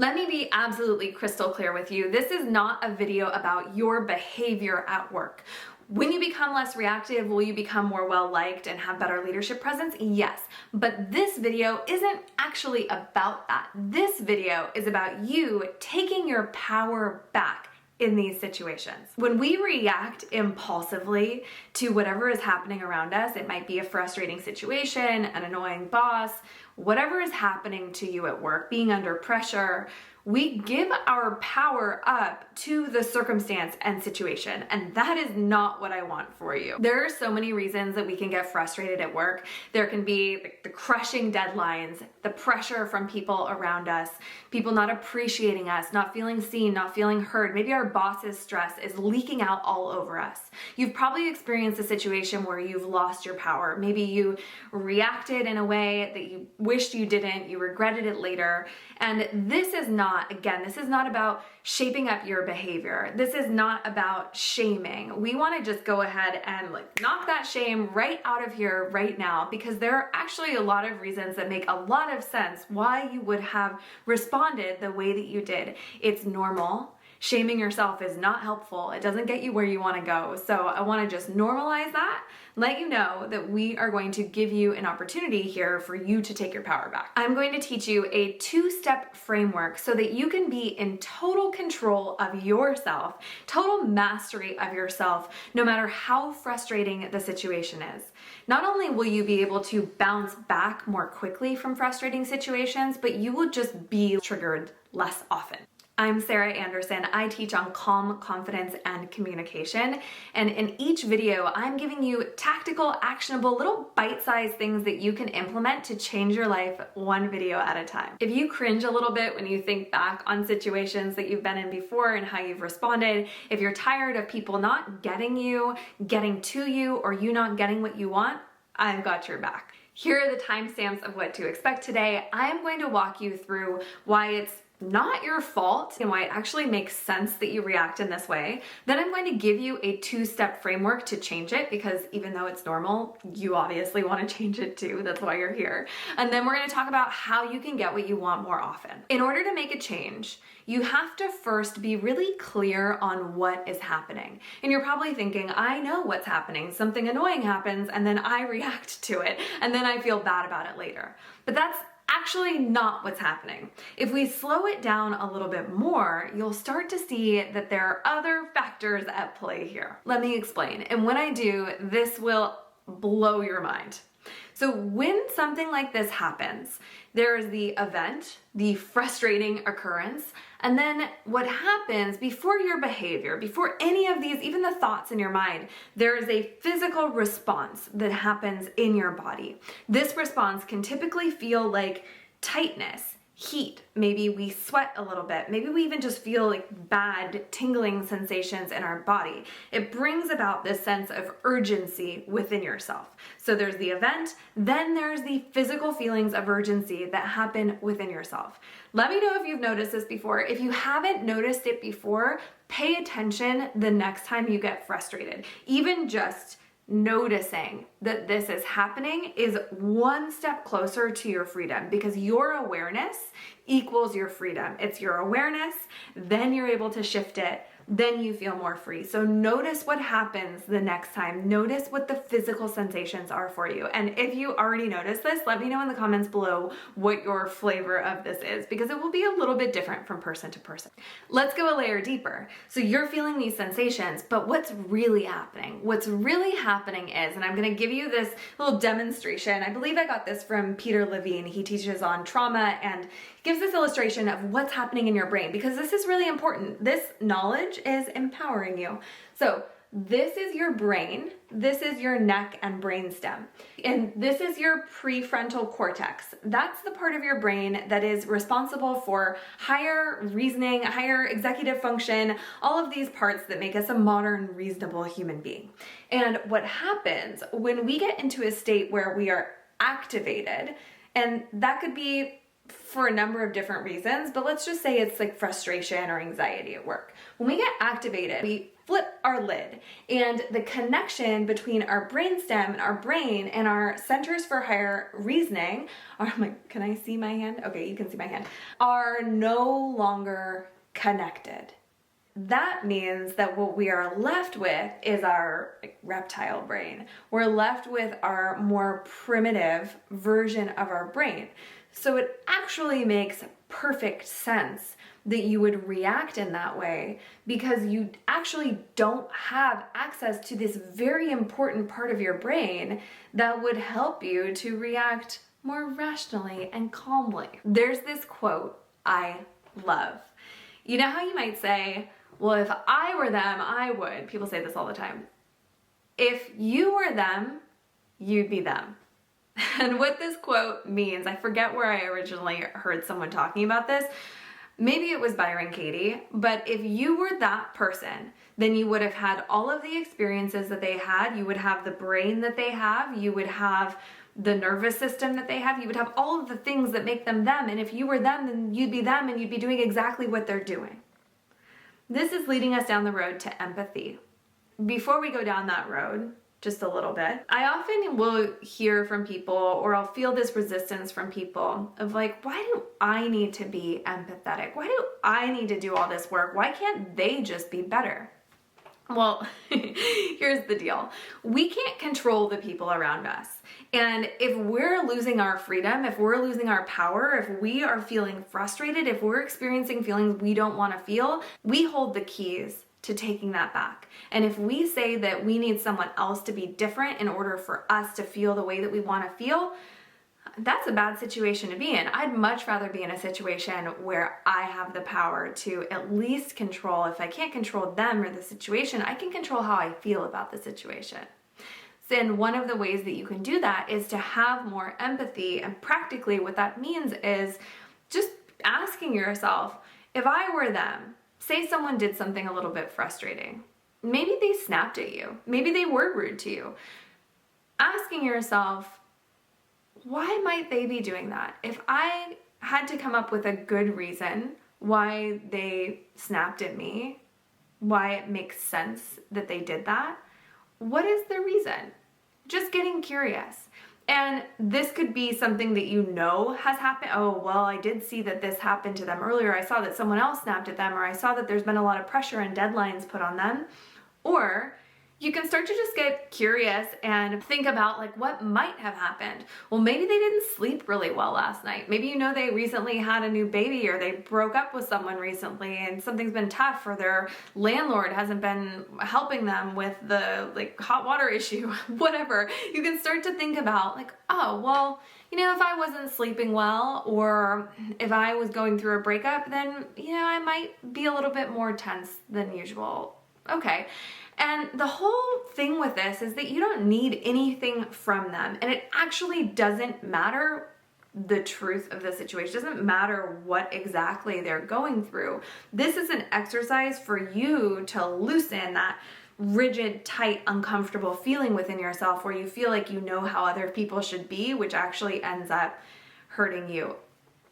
Let me be absolutely crystal clear with you. This is not a video about your behavior at work. When you become less reactive, will you become more well-liked and have better leadership presence? Yes, but this video isn't actually about that. This video is about you taking your power back in these situations. When we react impulsively to whatever is happening around us, it might be a frustrating situation, an annoying boss, whatever is happening to you at work, being under pressure, we give our power up to the circumstance and situation, and that is not what I want for you. There are so many reasons that we can get frustrated at work. There can be the crushing deadlines, the pressure from people around us, people not appreciating us, not feeling seen, not feeling heard. Maybe our boss's stress is leaking out all over us. You've probably experienced a situation where you've lost your power. Maybe you reacted in a way that you wished you didn't, you regretted it later, and this is not about shaping up your behavior. This is not about shaming. We want to just go ahead and knock that shame right out of here right now, because there are actually a lot of reasons that make a lot of sense why you would have responded the way that you did. It's normal. Shaming yourself is not helpful. It doesn't get you where you want to go. So I want to just normalize that, let you know that we are going to give you an opportunity here for you to take your power back. I'm going to teach you a two-step framework so that you can be in total control of yourself, total mastery of yourself, no matter how frustrating the situation is. Not only will you be able to bounce back more quickly from frustrating situations, but you will just be triggered less often. I'm Sarah Anderson. I teach on calm, confidence, and communication. And in each video, I'm giving you tactical, actionable, little bite-sized things that you can implement to change your life one video at a time. If you cringe a little bit when you think back on situations that you've been in before and how you've responded, if you're tired of people not getting you, getting to you, or you not getting what you want, I've got your back. Here are the timestamps of what to expect today. I'm going to walk you through why it's not your fault and why it actually makes sense that you react in this way. Then I'm going to give you a two-step framework to change it, because even though it's normal, you obviously want to change it too. That's why you're here. And then we're going to talk about how you can get what you want more often. In order to make a change, you have to first be really clear on what is happening. And you're probably thinking, I know what's happening. Something annoying happens and then I react to it and then I feel bad about it later. But that's actually not what's happening. If we slow it down a little bit more, you'll start to see that there are other factors at play here. Let me explain. And when I do, this will blow your mind. So when something like this happens, there is the event, the frustrating occurrence, and then what happens before your behavior, before any of these, even the thoughts in your mind, there is a physical response that happens in your body. This response can typically feel like tightness, heat, maybe we sweat a little bit, maybe we even just feel like bad tingling sensations in our body. It brings about this sense of urgency within yourself. So there's the event, then there's the physical feelings of urgency that happen within yourself. Let me know if you've noticed this before. If you haven't noticed it before, pay attention the next time you get frustrated. Even just noticing that this is happening is one step closer to your freedom, because your awareness equals your freedom. It's your awareness, then you're able to shift it, then you feel more free. So notice what happens the next time. Notice what the physical sensations are for you. And if you already noticed this, let me know in the comments below what your flavor of this is, because it will be a little bit different from person to person. Let's go a layer deeper. So you're feeling these sensations, but what's really happening? What's really happening is, and I'm gonna give you this little demonstration. I believe I got this from Peter Levine. He teaches on trauma and gives this illustration of what's happening in your brain, because this is really important. This knowledge is empowering you. So this is your brain, this is your neck and brainstem, and this is your prefrontal cortex. That's the part of your brain that is responsible for higher reasoning, higher executive function, all of these parts that make us a modern, reasonable human being. And what happens when we get into a state where we are activated, and that could be for a number of different reasons, but let's just say it's like frustration or anxiety at work. When we get activated, we flip our lid. And the connection between our brainstem and our brain and our centers for higher reasoning are, can I see my hand? Okay, you can see my hand, are no longer connected. That means that what we are left with is our reptile brain. We're left with our more primitive version of our brain. So it actually makes perfect sense that you would react in that way, because you actually don't have access to this very important part of your brain that would help you to react more rationally and calmly. There's this quote I love. You know how you might say, well, if I were them, I would. People say this all the time. If you were them, you'd be them. And what this quote means, I forget where I originally heard someone talking about this. Maybe it was Byron Katie, but if you were that person, then you would have had all of the experiences that they had. You would have the brain that they have. You would have the nervous system that they have. You would have all of the things that make them them. And if you were them, then you'd be them and you'd be doing exactly what they're doing. This is leading us down the road to empathy. Before we go down that road, just a little bit, I often will hear from people, or I'll feel this resistance from people of like, why do I need to be empathetic? Why do I need to do all this work? Why can't they just be better? Well, here's the deal. We can't control the people around us. And if we're losing our freedom, if we're losing our power, if we are feeling frustrated, if we're experiencing feelings we don't want to feel, we hold the keys to taking that back. And if we say that we need someone else to be different in order for us to feel the way that we want to feel, that's a bad situation to be in. I'd much rather be in a situation where I have the power to at least control, if I can't control them or the situation, I can control how I feel about the situation. And one of the ways that you can do that is to have more empathy. And practically what that means is just asking yourself, if I were them, say someone did something a little bit frustrating. Maybe they snapped at you. Maybe they were rude to you. Asking yourself, why might they be doing that? If I had to come up with a good reason why they snapped at me, why it makes sense that they did that, what is the reason? Just getting curious. And this could be something that you know has happened. Oh, well, I did see that this happened to them earlier. I saw that someone else snapped at them, or I saw that there's been a lot of pressure and deadlines put on them. Or you can start to just get curious and think about like what might have happened. Well, maybe they didn't sleep really well last night. Maybe you know they recently had a new baby, or they broke up with someone recently and something's been tough, or their landlord hasn't been helping them with the like hot water issue, whatever. You can start to think about like, oh, well, you know, if I wasn't sleeping well, or if I was going through a breakup, then, you know, I might be a little bit more tense than usual. Okay. And the whole thing with this is that you don't need anything from them. And it actually doesn't matter the truth of the situation. It doesn't matter what exactly they're going through. This is an exercise for you to loosen that rigid, tight, uncomfortable feeling within yourself where you feel like you know how other people should be, which actually ends up hurting you.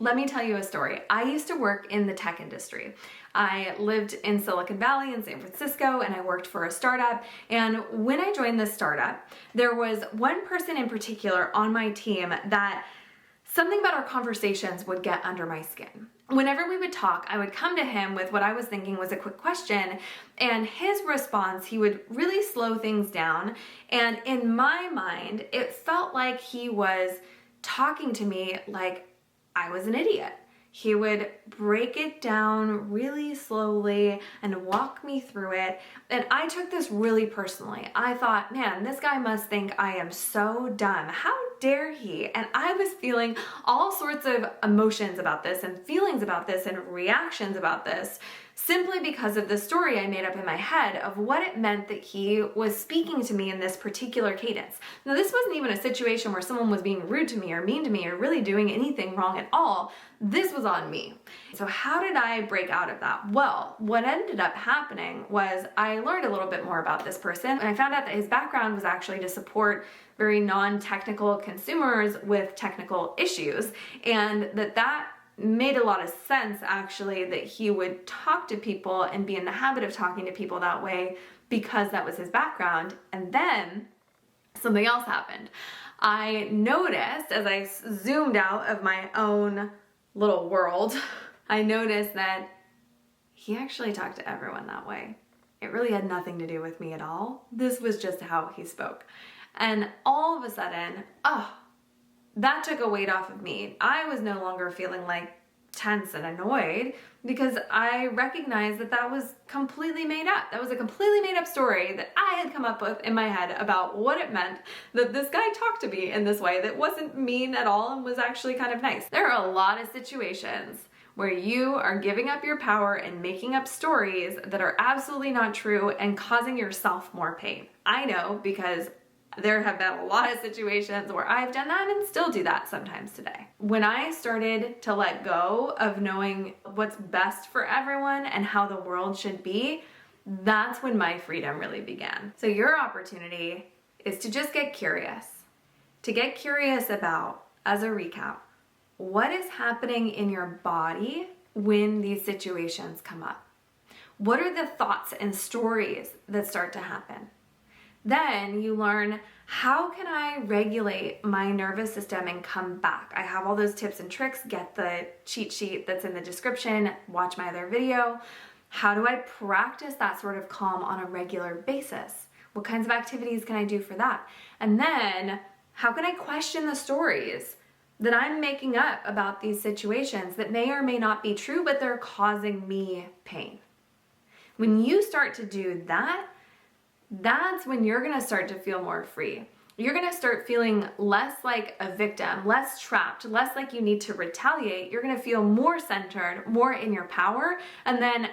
Let me tell you a story. I used to work in the tech industry. I lived in Silicon Valley in San Francisco, and I worked for a startup. And when I joined this startup, there was one person in particular on my team that something about our conversations would get under my skin. Whenever we would talk, I would come to him with what I was thinking was a quick question, and his response, he would really slow things down. And in my mind, it felt like he was talking to me like I was an idiot. He would break it down really slowly and walk me through it. And I took this really personally. I thought, man, this guy must think I am so dumb. How dare he? And I was feeling all sorts of emotions about this and feelings about this and reactions about this simply because of the story I made up in my head of what it meant that he was speaking to me in this particular cadence. Now, this wasn't even a situation where someone was being rude to me or mean to me or really doing anything wrong at all. This was on me. So how did I break out of that? Well, what ended up happening was I learned a little bit more about this person, and I found out that his background was actually to support very non-technical consumers with technical issues, and that made a lot of sense actually that he would talk to people and be in the habit of talking to people that way because that was his background. And then something else happened. I noticed as I zoomed out of my own little world, I noticed that he actually talked to everyone that way. It really had nothing to do with me at all. This was just how he spoke. And all of a sudden, that took a weight off of me. I was no longer feeling like tense and annoyed because I recognized that that was completely made up. That was a completely made up story that I had come up with in my head about what it meant that this guy talked to me in this way that wasn't mean at all and was actually kind of nice. There are a lot of situations where you are giving up your power and making up stories that are absolutely not true and causing yourself more pain. I know because there have been a lot of situations where I've done that and still do that sometimes today. When I started to let go of knowing what's best for everyone and how the world should be, that's when my freedom really began. So your opportunity is to just get curious. To get curious about, as a recap, what is happening in your body when these situations come up? What are the thoughts and stories that start to happen? Then you learn, how can I regulate my nervous system and come back? I have all those tips and tricks. Get the cheat sheet that's in the description. Watch my other video. How do I practice that sort of calm on a regular basis? What kinds of activities can I do for that? And then, how can I question the stories that I'm making up about these situations that may or may not be true, but they're causing me pain? When you start to do that, that's when you're gonna start to feel more free. You're gonna start feeling less like a victim, less trapped, less like you need to retaliate. You're gonna feel more centered, more in your power. And then,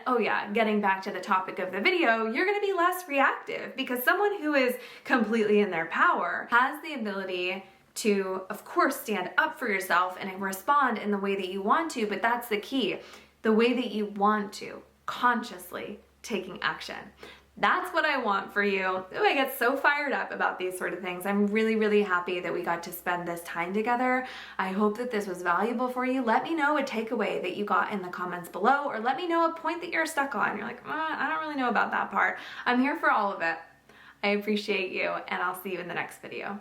getting back to the topic of the video, you're gonna be less reactive because someone who is completely in their power has the ability to, of course, stand up for yourself and respond in the way that you want to, but that's the key, the way that you want to, consciously taking action. That's what I want for you. I get so fired up about these sort of things. I'm really, really happy that we got to spend this time together. I hope that this was valuable for you. Let me know a takeaway that you got in the comments below, or let me know a point that you're stuck on. You're like, I don't really know about that part. I'm here for all of it. I appreciate you, and I'll see you in the next video.